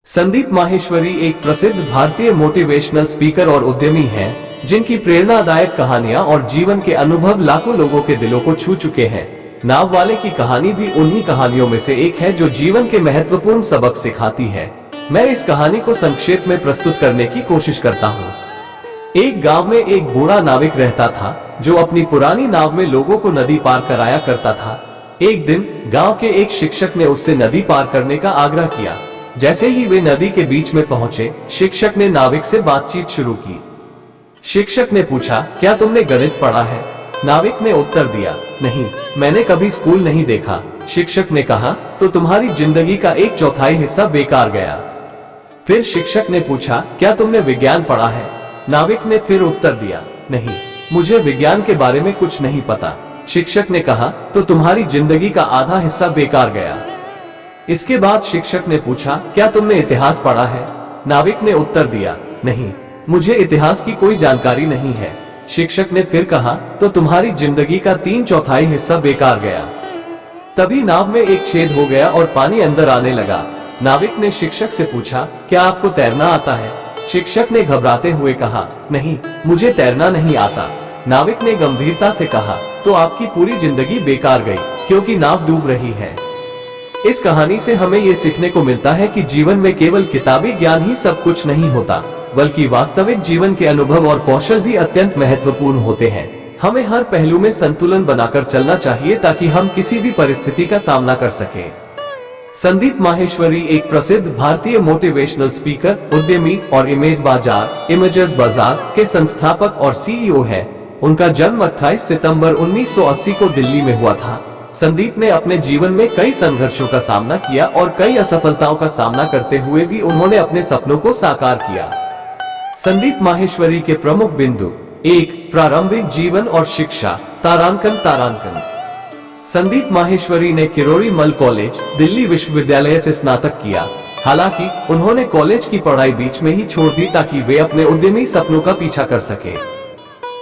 संदीप माहेश्वरी एक प्रसिद्ध भारतीय मोटिवेशनल स्पीकर और उद्यमी हैं, जिनकी प्रेरणादायक कहानियां और जीवन के अनुभव लाखों लोगों के दिलों को छू चुके हैं। नाव वाले की कहानी भी उन्हीं कहानियों में से एक है जो जीवन के महत्वपूर्ण सबक सिखाती है। मैं इस कहानी को संक्षेप में प्रस्तुत करने की कोशिश करता हूँ। एक गांव में एक बूढ़ा नाविक रहता था, जो अपनी पुरानी नाव में लोगों को नदी पार कराया करता था। एक दिन गांव के एक शिक्षक ने उससे नदी पार करने का आग्रह किया। जैसे ही वे नदी के बीच में पहुंचे, शिक्षक ने नाविक से बातचीत शुरू की। शिक्षक ने पूछा, क्या तुमने गणित पढ़ा है? नाविक ने उत्तर दिया, नहीं, मैंने कभी स्कूल नहीं देखा। शिक्षक ने कहा, तो तुम्हारी जिंदगी का 1/4 हिस्सा बेकार गया। फिर शिक्षक ने पूछा, क्या तुमने विज्ञान पढ़ा है? नाविक ने फिर उत्तर दिया, नहीं, मुझे विज्ञान के बारे में कुछ नहीं पता। शिक्षक ने कहा, तो तुम्हारी जिंदगी का आधा हिस्सा बेकार गया। इसके बाद शिक्षक ने पूछा, क्या तुमने इतिहास पढ़ा है? नाविक ने उत्तर दिया, नहीं, मुझे इतिहास की कोई जानकारी नहीं है। शिक्षक ने फिर कहा, तो तुम्हारी जिंदगी का 3/4 हिस्सा बेकार गया। तभी नाव में एक छेद हो गया और पानी अंदर आने लगा। नाविक ने शिक्षक से पूछा, क्या आपको तैरना आता है? शिक्षक ने घबराते हुए कहा, नहीं, मुझे तैरना नहीं आता। नाविक ने गंभीरता से कहा, तो आपकी पूरी जिंदगी बेकार गई, क्योंकि नाव डूब रही है। इस कहानी से हमें ये सीखने को मिलता है कि जीवन में केवल किताबी ज्ञान ही सब कुछ नहीं होता, बल्कि वास्तविक जीवन के अनुभव और कौशल भी अत्यंत महत्वपूर्ण होते हैं। हमें हर पहलू में संतुलन बनाकर चलना चाहिए ताकि हम किसी भी परिस्थिति का सामना कर सकें। संदीप माहेश्वरी एक प्रसिद्ध भारतीय मोटिवेशनल स्पीकर, उद्यमी और इमेजेस बाजार के संस्थापक और सीईओ है। उनका जन्म 28 सितंबर 1980 को दिल्ली में हुआ था। संदीप ने अपने जीवन में कई संघर्षों का सामना किया और कई असफलताओं का सामना करते हुए भी उन्होंने अपने सपनों को साकार किया। संदीप माहेश्वरी के प्रमुख बिंदु: 1. प्रारंभिक जीवन और शिक्षा। तारांकन। संदीप माहेश्वरी ने किरोड़ी मल कॉलेज, दिल्ली विश्वविद्यालय से स्नातक किया। हालांकि उन्होंने कॉलेज की पढ़ाई बीच में ही छोड़ दी ताकि वे अपने उद्यमी सपनों का पीछा कर सके।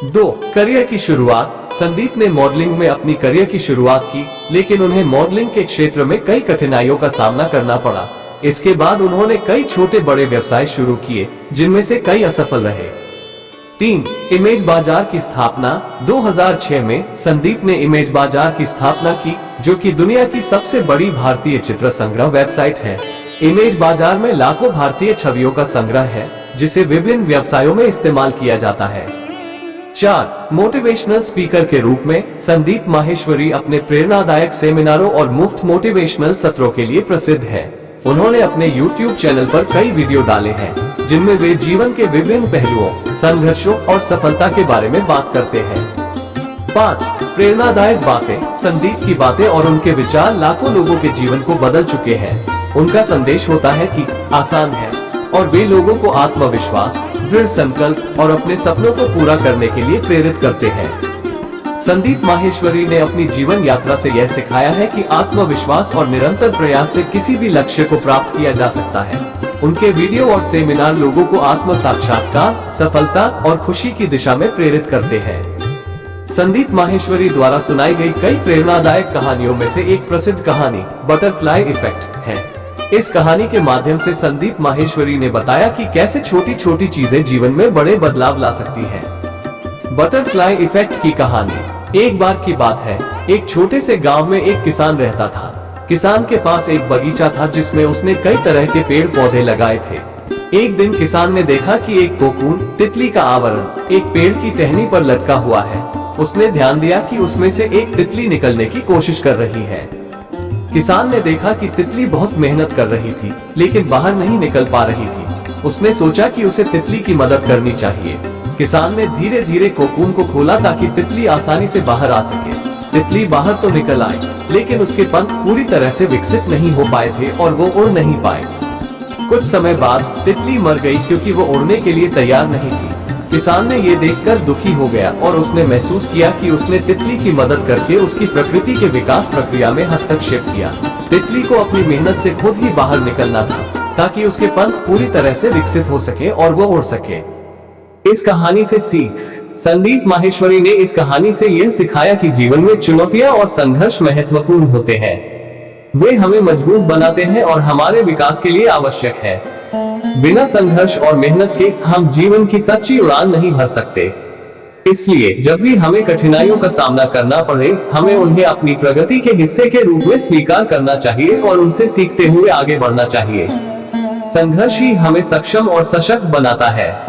2. करियर की शुरुआत। संदीप ने मॉडलिंग में अपनी करियर की शुरुआत की, लेकिन उन्हें मॉडलिंग के क्षेत्र में कई कठिनाइयों का सामना करना पड़ा। इसके बाद उन्होंने कई छोटे बड़े व्यवसाय शुरू किए, जिनमें से कई असफल रहे। 3. इमेज बाजार की स्थापना। 2006 में संदीप ने इमेज बाजार की स्थापना की, जो कि दुनिया की सबसे बड़ी भारतीय चित्र संग्रह वेबसाइट है। इमेज बाजार में लाखों भारतीय छवियों का संग्रह है, जिसे विभिन्न व्यवसायों में इस्तेमाल किया जाता है। 4. मोटिवेशनल स्पीकर के रूप में संदीप माहेश्वरी अपने प्रेरणादायक सेमिनारों और मुफ्त मोटिवेशनल सत्रों के लिए प्रसिद्ध है। उन्होंने अपने YouTube चैनल पर कई वीडियो डाले हैं, जिनमें वे जीवन के विभिन्न पहलुओं, संघर्षों और सफलता के बारे में बात करते हैं। 5. प्रेरणादायक बातें। संदीप की बातें और उनके विचार लाखों लोगों के जीवन को बदल चुके हैं। उनका संदेश होता है कि आसान है, और वे लोगों को आत्मविश्वास, दृढ़ संकल्प और अपने सपनों को पूरा करने के लिए प्रेरित करते हैं। संदीप माहेश्वरी ने अपनी जीवन यात्रा से यह सिखाया है कि आत्मविश्वास और निरंतर प्रयास से किसी भी लक्ष्य को प्राप्त किया जा सकता है। उनके वीडियो और सेमिनार लोगों को आत्म साक्षात्कार, सफलता और खुशी की दिशा में प्रेरित करते हैं। संदीप माहेश्वरी द्वारा सुनाई गई कई प्रेरणादायक कहानियों में से एक प्रसिद्ध कहानी बटरफ्लाई इफेक्ट है। इस कहानी के माध्यम से संदीप माहेश्वरी ने बताया कि कैसे छोटी छोटी चीजें जीवन में बड़े बदलाव ला सकती हैं। बटरफ्लाई इफेक्ट की कहानी। एक बार की बात है, एक छोटे से गांव में एक किसान रहता था। किसान के पास एक बगीचा था, जिसमें उसने कई तरह के पेड़ पौधे लगाए थे। एक दिन किसान ने देखा कि एक कोकून, तितली का आवरण, एक पेड़ की टहनी पर लटका हुआ है। उसने ध्यान दिया कि उसमें से एक तितली निकलने की कोशिश कर रही है। किसान ने देखा कि तितली बहुत मेहनत कर रही थी, लेकिन बाहर नहीं निकल पा रही थी। उसने सोचा कि उसे तितली की मदद करनी चाहिए। किसान ने धीरे धीरे कोकून को खोला ताकि तितली आसानी से बाहर आ सके। तितली बाहर तो निकल आई, लेकिन उसके पंख पूरी तरह से विकसित नहीं हो पाए थे और वो उड़ नहीं पाए। कुछ समय बाद तितली मर गई, क्योंकि वो उड़ने के लिए तैयार नहीं थी। किसान ने ये देखकर दुखी हो गया और उसने महसूस किया कि उसने तितली की मदद करके उसकी प्रकृति के विकास प्रक्रिया में हस्तक्षेप किया। तितली को अपनी मेहनत से खुद ही बाहर निकलना था, ताकि उसके पंख पूरी तरह से विकसित हो सके और वो उड़ सके। इस कहानी से सीख। संदीप माहेश्वरी ने इस कहानी से यह सिखाया कि जीवन में चुनौतियां और संघर्ष महत्वपूर्ण होते हैं। वे हमें मजबूत बनाते हैं और हमारे विकास के लिए आवश्यक है। बिना संघर्ष और मेहनत के हम जीवन की सच्ची उड़ान नहीं भर सकते। इसलिए जब भी हमें कठिनाइयों का सामना करना पड़े, हमें उन्हें अपनी प्रगति के हिस्से के रूप में स्वीकार करना चाहिए और उनसे सीखते हुए आगे बढ़ना चाहिए। संघर्ष ही हमें सक्षम और सशक्त बनाता है।